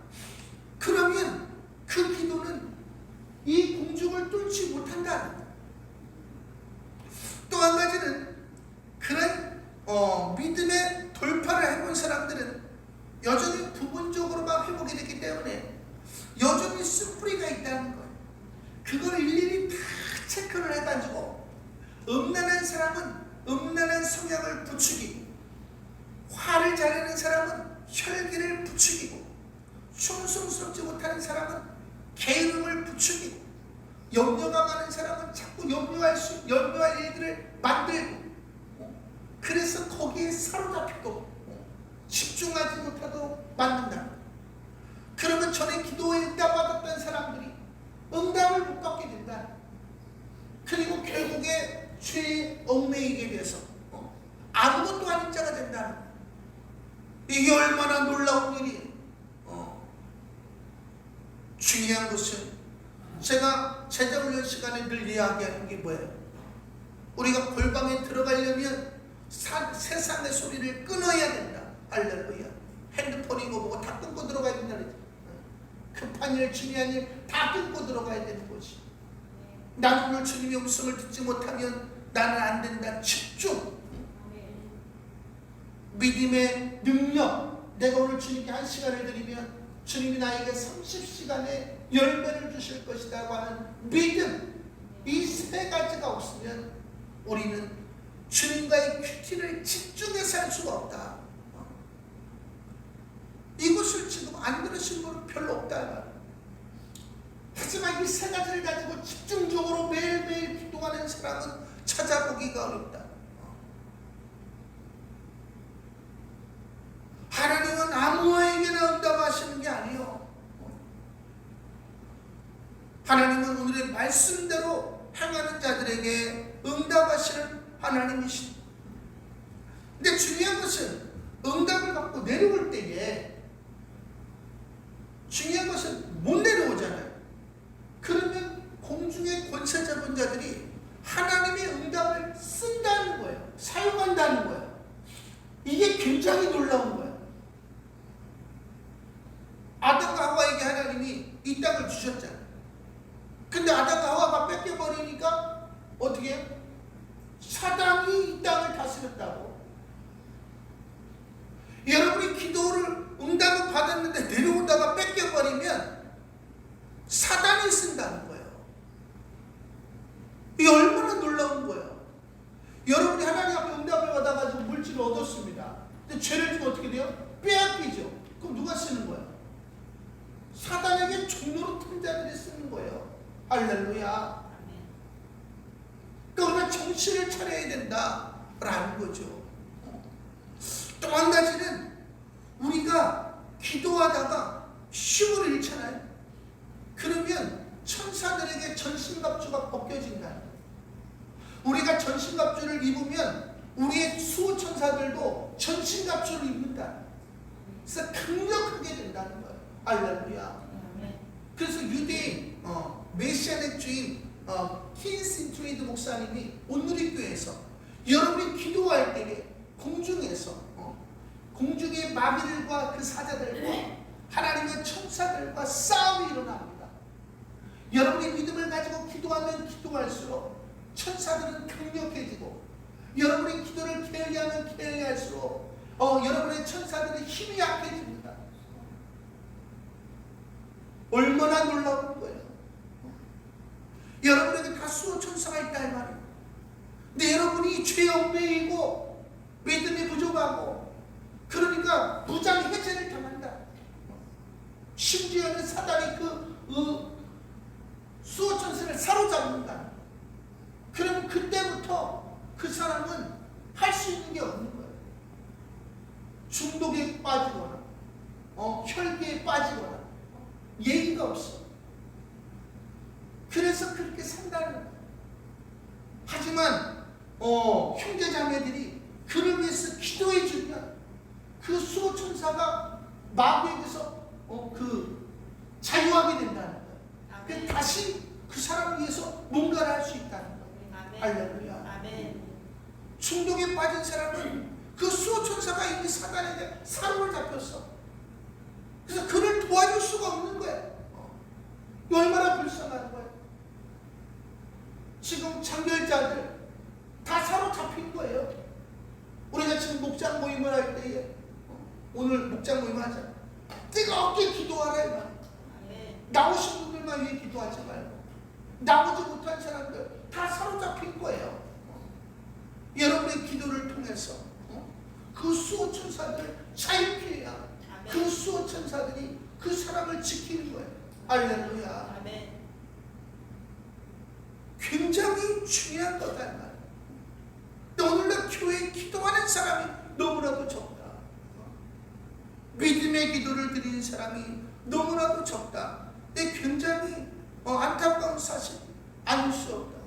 그러면 그 기도는 이 공중을 뚫지 못한다. 또 한 가지는 그런 믿음의 돌파를 해본 사람들은 여전히 부분적으로만 회복이 됐기 때문에 여전히 쓴뿌리가 있다는 거예요. 그걸 일일이 다 체크를 해가지고 음란한 사람은 음란한 성향을 부추기고 화를 잘 내는 사람은 혈기를 부추기고 숭숭스럽지 못하는 사람은 게으름을 부추기고 염려가 많은 사람은 자꾸 염려할 일들을 만들고 그래서 거기에 사로잡히고 집중하지 못하도록 만든다. 그러면 전에 기도에 응답받았던 사람들이 응답을 못 받게 된다. 그리고 결국에 죄에 얽매이게 돼서 아무것도 아닌 자가 된다. 이게 얼마나 놀라운 일이에요. 중요한 것은 제가 제자훈련 시간에 늘 이야기하는 게 뭐예요? 우리가 골방에 들어가려면 세상의 소리를 끊어야 된다. 할렐루야. 핸드폰이고 뭐고 다 끊고 들어가야 된다. 급한 일, 중요한 일 다 끊고 들어가야 되는 것이. 나는 오늘 주님의 음성을 듣지 못하면 나는 안 된다. 집중. 믿음의 능력. 내가 오늘 주님께 1시간을 드리면 주님이 나에게 30시간의 열매를 주실 것이라고 하는 믿음. 이 세 가지가 없으면 우리는 주님과의 큐티를 집중해서 할 수가 없다. 이것을 지금 안 들으신 분은 별로 없다. 하지만 이 세 가지를 가지고 집중적으로 매일매일 기도하는 사람은 찾아보기가 어렵다. 하나님은 아무에게나 응답하시는 게 아니에요. 하나님은 오늘의 말씀대로 행하는 자들에게 응답하시는 하나님이십니다. 근데 중요한 것은 응답을 받고 내려올 때에 중요한 것은 못 내려오잖아요. 그러면 공중의 권세 잡은 자들이 하나님의 응답을 쓴다는 거예요. 사용한다는 거예요. 이게 굉장히 놀라운 거예요. 아담과 하와에게 하나님이 이 땅을 주셨잖아요. 근데 아담과 하와가 뺏겨버리니까 어떻게 해요? 사단이 이 땅을 다스렸다고. 여러분이 기도를 응답을 받았는데 내려오다가 뺏겨버리면 사단이 쓴다는 거예요. 이게 얼마나 놀라운 거예요. 여러분이 하나님 앞에 응답을 받아가지고 물질을 얻었습니다. 근데 죄를 지면 어떻게 돼요? 빼앗기죠. 그럼 누가 쓰는 거예요? 사단에게 종로로 튼 자들이 쓰는 거예요. 할렐루야. 그러니까 우리가 정신을 차려야 된다라는 거죠. 또 한 가지는 우리가 기도하다가 힘을 잃잖아요. 그러면 천사들에게 전신갑주가 벗겨진다. 우리가 전신갑주를 입으면 우리의 수호천사들도 전신갑주를 입는다. 그래서 강력하게 된다는 거예요. 할렐루야. 그래서 유대인 메시아닉주인 킨스 트레이드 목사님이 온누리교회에서 여러분이 기도할 때에 공중에서 공중의 마귀들과 그 사자들과 하나님의 천사들과 싸움이 일어납니다. 여러분이 믿음을 가지고 기도하면 기도할수록 천사들은 강력해지고 여러분이 기도를 게을리하면 게을리할수록 여러분의 천사들의 힘이 약해집니다. 얼마나 놀라운 거예요. 여러분에게 다 수호천사가 있다 이 말이에요. 근데 여러분이 죄에 얽매이고 믿음이 부족하고 그러니까 무장 해제를 당한다. 심지어는 사단이 그 수호천사를 사로잡는다. 그럼 그때부터 그 사람은 할 수 있는 게 없는 거예요. 중독에 빠지거나 혈기에 빠지거나 예의가 없어. 그래서 그렇게 산다는 거예요. 하지만 형제자매들이 그를 위해서 기도해 주면 그 수호천사가 마귀에게서 자유하게 된다는 거예요. 다시 그 사람을 위해서 뭔가를 할 수 있다는 거예요. 할렐루야. 중독에 빠진 사람은 그 수호천사가 이미 사단에게 사로를 잡혔어. 그래서 그를 도와줄 수가 없는 거예요. 얼마나 불쌍한 거예요. 지금 장별자들 다 사로잡힌 거예요. 우리가 지금 목장 모임을 할 때에 오늘 목장 모임 하자. 뜨겁게 기도하라 이 말이에요. 나오신 분들만 위해 기도하지 말고 나오지 못한 사람들 다 사로잡힌 거예요. 여러분의 기도를 통해서 그 수호천사들 자유케 해야 그 수호천사들이 그 사람을 지키는 거예요. 할렐루야. 굉장히 중요한 거다 말이에요. 오늘날 교회에 기도하는 사람이 너무나도 적다. 믿음의 기도를 드리는 사람이 너무나도 적다. 굉장히 안타까운 사실 아닐 수 없다.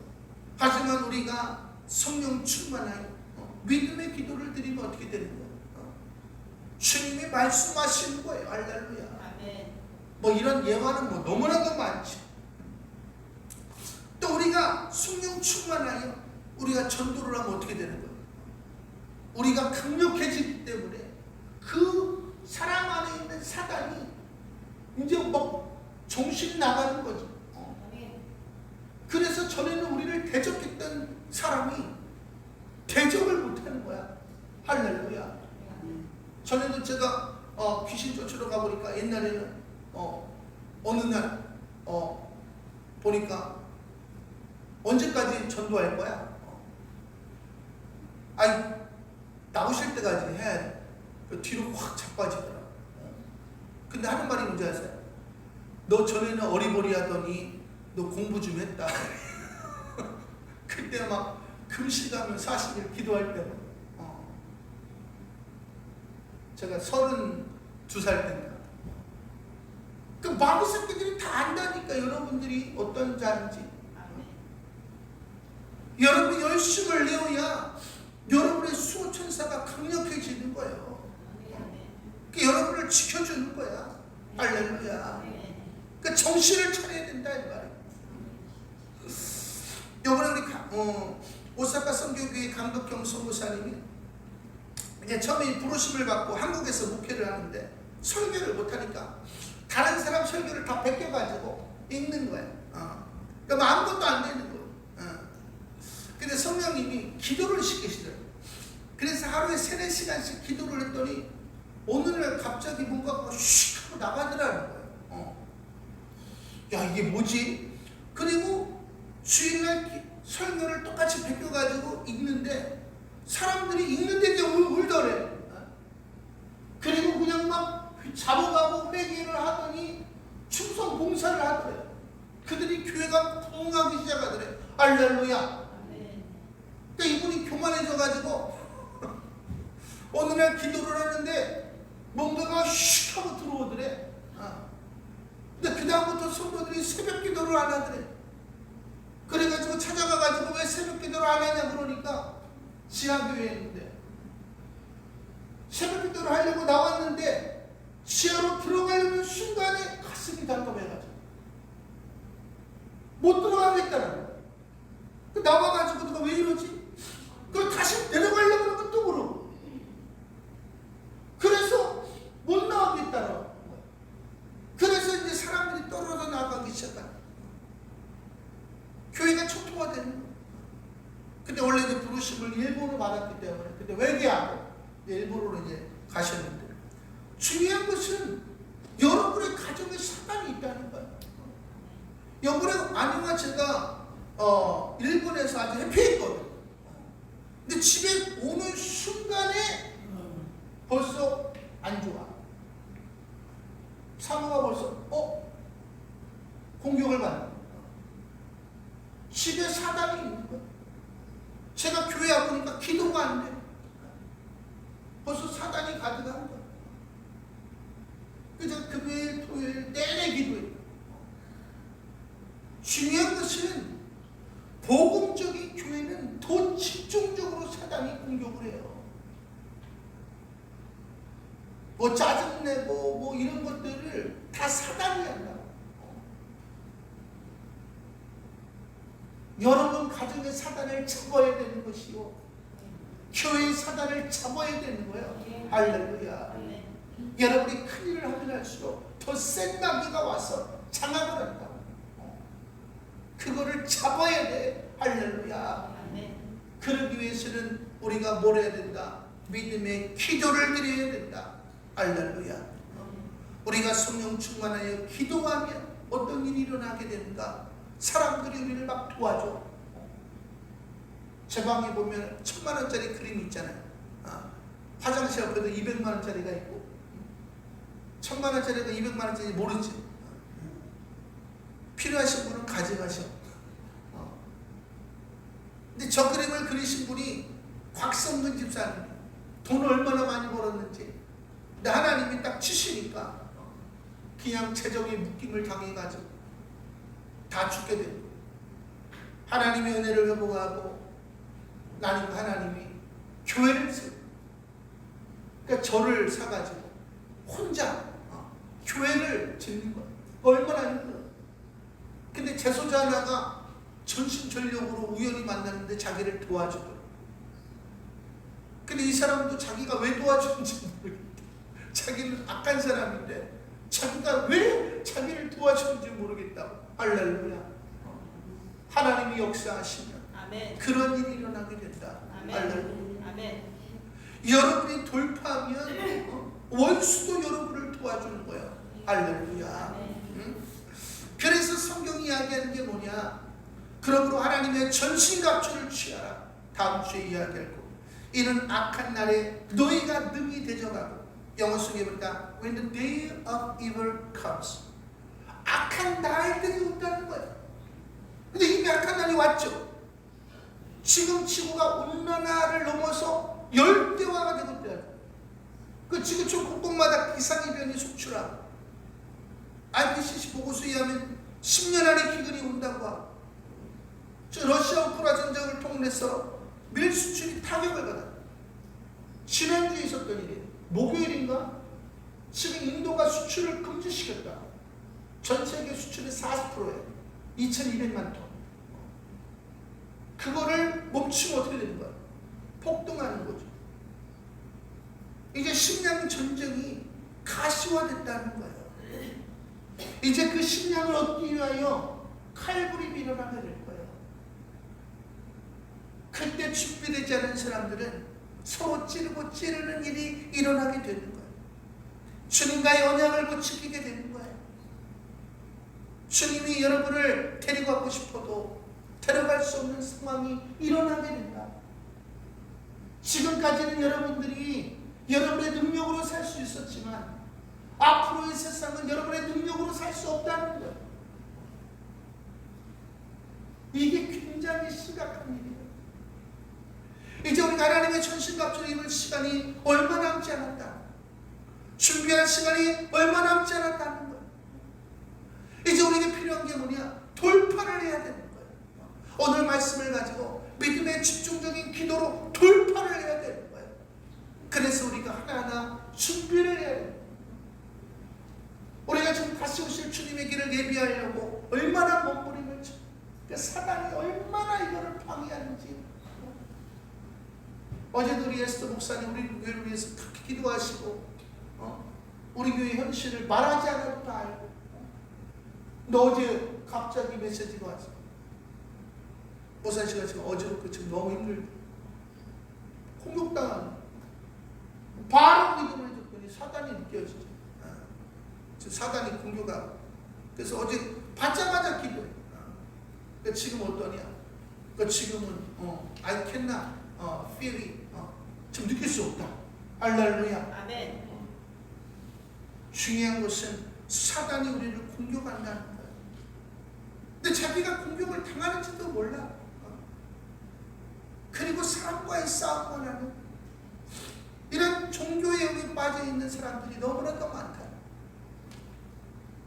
하지만 우리가 성령 충만하여 믿음의 기도를 드리면 어떻게 되는 거예요? 주님이 말씀하시는 거예요. 할렐루야. 이런 예화는 너무나도 많죠. 또 우리가 성령 충만하여 우리가 전도를 하면 어떻게 되는 거예요? 우리가 강력해지기 때문에 그 사람 안에 있는 사단이 이제 정신이 나가는 거죠. 그래서 전에는 우리를 대적했던 사람이 대적을 못하는 거야. 할렐루야. 전에도 제가 귀신 쫓으러 가보니까 옛날에는 어느 날 보니까 언제까지 전도할 거야? 아니 나오실 때까지 해야 돼. 뒤로 확 자빠지더라. 근데 하는 말이 뭔지 아세요? 너 전에는 어리버리하더니 너 공부 좀 했다. 그때 막 금식하면 40일 기도할 때는 제가 32살 때인가. 그 마귀 새끼들이 다 안다니까 여러분들이 어떤 자인지. 여러분이 열심을 내어야 여러분의 수호천사가 강력해지는 거예요. 여러분을 지켜주는 거야. 할렐루야. 그러니까 정신을 차려야 된다 이 말이에요. 이번에 우리 오사카 선교교회 강덕경 선교사님이 이제 처음에 부르심을 받고 한국에서 목회를 하는데 설교를 못하니까 다른 사람 설교를 다 베껴가지고 읽는 거예요. 그러니까 아무것도 안 되는 거예요. 근데 성령님이 기도를 시키시더라고요. 그래서 하루에 3-4시간씩 기도를 했더니 어느 날 갑자기 뭔가 슉 하고 나가더라는 거예요. 야 이게 뭐지? 그리고 주일날 설교를 똑같이 베껴가지고 읽는데 사람들이 읽는데 울더래. 그리고 그냥 막 잡아가고 회개를 하더니 충성 봉사를 하더래. 그들이 교회가 부흥하기 시작하더래. 할렐루야. 그러니까 이분이 교만해져가지고 어느 날 기도를 하는데 뭔가가 슉 하고 들어오더래. 근데 그 다음부터 성도들이 새벽 기도를 안 하더래. 그래가지고 찾아가가지고 왜 새벽 기도를 안 하냐 그러니까 지하교회에 있는데 새벽 기도를 하려고 나왔는데 지하로 들어가려는 순간에 가슴이 답답해가지고 못 들어가겠다는 거야. 나와가지고 누가 왜 이러지? 그걸 다시 내려가려고 그러면 또 그러고 그래서 못 나가겠다는 거야. 그래서 이제 사람들이 떨어져 나가기 시작한 교회가 초토화되는 거야. 근데 원래 이제 부르심을 일부러 받았기 때문에 근데 외계하고 일부러 이제 가셨는데 중요한 것은 여러분의 가정에 사단이 있다는 거예요. 여러분의 아내와 제가 일본에서 아주 해피했거든. 근데 집에 오는 순간에 벌써 안 좋아. 사모가 벌써 공격을 받는 거야. 집에 사단이 있는 거야. 제가 교회 와보니까 기도가 안 돼. 벌써 사단이 가득한 거야. 그래서 금요일, 토요일 내내 기도해. 중요한 것은 복음적인 교회는 더 집중적으로 사단이 공격을 해요. 뭐 짜증내고 뭐 이런 것들을 다 사단이 한다. 여러분 가정의 사단을 잡아야 되는 것이요, 교회의 사단을 잡아야 되는 거예요. 할렐루야. 여러분이 큰일을 하면 할수록 더 센 마귀가 와서 장악을 한다. 그거를 잡아야 돼. 할렐루야. 그러기 위해서는 우리가 뭘 해야 된다? 믿음의 기도를 드려야 된다. 할렐루야. 우리가 성령 충만하여 기도하면 어떤 일이 일어나게 되는가? 사람들이 우리를 막 도와줘. 제 방에 보면 1000만원짜리 그림이 있잖아요. 화장실 옆에도 200만원짜리가 있고, 1000만원짜리가 200만원짜리 모르지. 필요하신 분은 가져가셔. 근데 저 그림을 그리신 분이 곽성근 집사님, 돈 얼마나 많이 벌었는지. 근데 하나님이 딱 치시니까 그냥 재정의 묶임을 당해가지고 다 죽게 되고, 하나님의 은혜를 회복하고 나는 하나님이 교회를 세우고, 그러니까 저를 사가지고 혼자 교회를 짓는 거예요. 얼마나 힘들어. 근데 재소자 하나가 전심전력으로 우연히 만났는데 자기를 도와주더라고. 근데 이 사람도 자기가 왜 도와주는지 모르겠대. 자기는 악한 사람인데 자기가 왜 자기를 도와주는지 모르겠다고. 할렐루야. 하나님이 역사하시면 아멘. 그런 일이 일어나게 된다. 아멘. 할렐루야. 아멘. 여러분이 돌파하면 원수도 여러분을 도와주는 거예요. 할렐루야. 그래서 성경이 이야기하는 게 뭐냐? 그러므로 하나님의 전신갑주를 취하라. 다음 주에 이야기할 거. 이는 악한 날에 너희가 능히 대적하고, 영어 속에 보니까 when the day of evil comes, 악한 날들이 온다는 거예요. 근데 이미 악한 날이 왔죠. 지금 지구가 온난화를 넘어서 열대화가 되고 있대요. 그 지구촌 곳곳마다 기상이변이 속출하고, IPCC 보고서에 의하면 10년 안에 기근이 온다고 하고, 러시아 우크라 전쟁을 통해서 밀 수출이 타격을 받아. 지난주에 있었던 일이에요. 목요일인가? 지금 인도가 수출을 금지시켰다. 전 세계 수출의 40%예요. 2200만 톤. 그거를 멈추면 어떻게 되는 거야? 폭등하는 거죠. 이제 식량 전쟁이 가시화됐다는 거예요. 이제 그 식량을 얻기 위하여 칼부림이 일어나게 될 거예요. 그때 준비되지 않은 사람들은 서로 찌르고 찌르는 일이 일어나게 되는 거예요. 주님과의 언약을 못 지키게 되는 거예요. 주님이 여러분을 데리고 가고 싶어도 데려갈 수 없는 상황이 일어나게 된다. 지금까지는 여러분들이 여러분의 능력으로 살 수 있었지만 앞으로의 세상은 여러분의 능력으로 살 수 없다는 거예요. 이게 굉장히 심각한 일이에요. 이제 우리가 하나님의 전신갑주를 입을 시간이 얼마 남지 않았다. 준비할 시간이 얼마 남지 않았다는 거예요. 이제 우리에게 필요한 게 뭐냐? 돌파를 해야 되는 거예요. 오늘 말씀을 가지고 믿음의 집중적인 기도로 돌파를 해야 되는 거예요. 그래서 우리가 하나하나 준비를 해야 돼요. 우리가 지금 다시 오실 주님의 길을 예비하려고 얼마나 몸부림을 쳐. 사단이 얼마나 이거를 방해하는지. 어제도 우리 에스더 목사님 우리 교회를 위해서 그렇게 기도하시고, 우리 교회 현실을 말하지 않아도 다 알고. 근데 어제 갑자기 메시지가 왔어. 목사씨가 지금 어제부터 지금 너무 힘들고 공격당하는. 바로 기도를 해줬더니 사단이 느껴지죠. 사단이 공격하고. 그래서 어제 받자마자 기도해. 지금 어떠냐? 지금은 I cannot feel it. 지금 느낄 수 없다. 할렐루야. 아멘. 중요한 것은 사단이 우리를 공격한다는 거예요. 근데 자기가 공격을 당하는지도 몰라. 그리고 사람과의 싸움을 하는 이런 종교에 여기 빠져 있는 사람들이 너무나도 많다.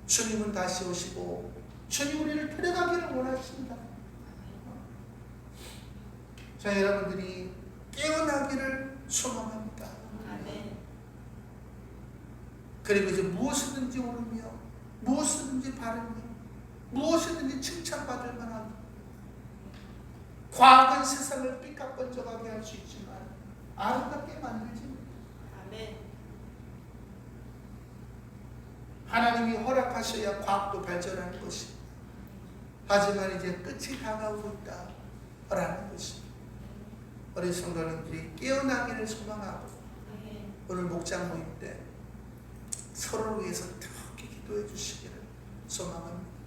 주님은 다시 오시고 주님 우리를 데려가기를 원하십니다. 자, 여러분들이 깨어나기를 소망합니다. 아멘. 그리고 이제 무엇이든지 옳으며 무엇이든지 바르며 무엇이든지 칭찬받을 만한 과학은 세상을 삐까뻔쩍하게 할 수 있지만 아름답게 만들지 못합니다. 아멘. 하나님이 허락하셔야 과학도 발전하는 것입니다. 하지만 이제 끝이 다가오고 있다라는 것입니다. 우리 성도님들이 깨어나기를 소망하고 오늘 목장 모임 때 서로를 위해서 특히 기도해 주시기를 소망합니다.